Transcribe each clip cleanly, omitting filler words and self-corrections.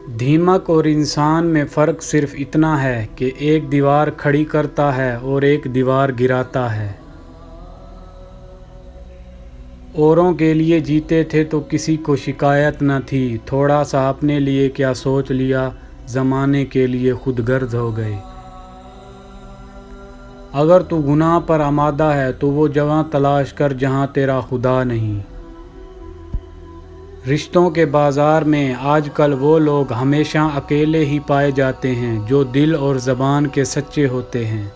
دھیمک اور انسان میں فرق صرف اتنا ہے کہ ایک دیوار کھڑی کرتا ہے اور ایک دیوار گراتا ہے۔ اوروں کے لیے جیتے تھے تو کسی کو شکایت نہ تھی، تھوڑا سا اپنے لیے کیا سوچ لیا، زمانے کے لیے خود غرض ہو گئے۔ اگر تو گناہ پر آمادہ ہے تو وہ جگہ تلاش کر جہاں تیرا خدا نہیں۔ رشتوں کے بازار میں آج کل وہ لوگ ہمیشہ اکیلے ہی پائے جاتے ہیں جو دل اور زبان کے سچے ہوتے ہیں۔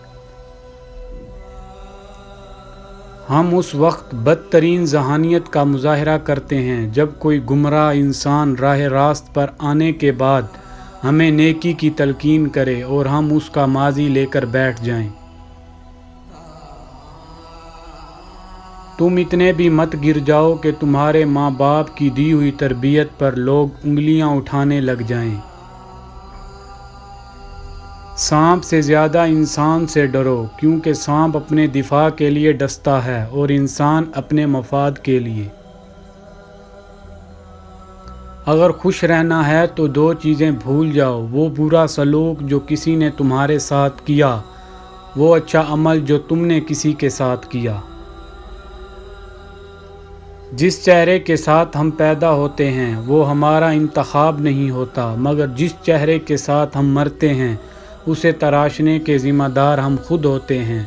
ہم اس وقت بدترین ذہانیت کا مظاہرہ کرتے ہیں جب کوئی گمراہ انسان راہ راست پر آنے کے بعد ہمیں نیکی کی تلقین کرے اور ہم اس کا ماضی لے کر بیٹھ جائیں۔ تم اتنے بھی مت گر جاؤ کہ تمہارے ماں باپ کی دی ہوئی تربیت پر لوگ انگلیاں اٹھانے لگ جائیں۔ سانپ سے زیادہ انسان سے ڈرو، کیونکہ سانپ اپنے دفاع کے لیے ڈستا ہے اور انسان اپنے مفاد کے لیے۔ اگر خوش رہنا ہے تو دو چیزیں بھول جاؤ، وہ برا سلوک جو کسی نے تمہارے ساتھ کیا، وہ اچھا عمل جو تم نے کسی کے ساتھ کیا۔ جس چہرے کے ساتھ ہم پیدا ہوتے ہیں وہ ہمارا انتخاب نہیں ہوتا، مگر جس چہرے کے ساتھ ہم مرتے ہیں اسے تراشنے کے ذمہ دار ہم خود ہوتے ہیں۔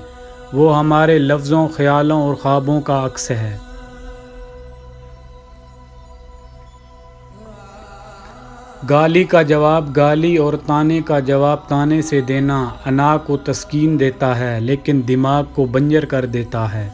وہ ہمارے لفظوں، خیالوں اور خوابوں کا عکس ہے۔ گالی کا جواب گالی اور طعنے کا جواب طعنے سے دینا انا کو تسکین دیتا ہے لیکن دماغ کو بنجر کر دیتا ہے۔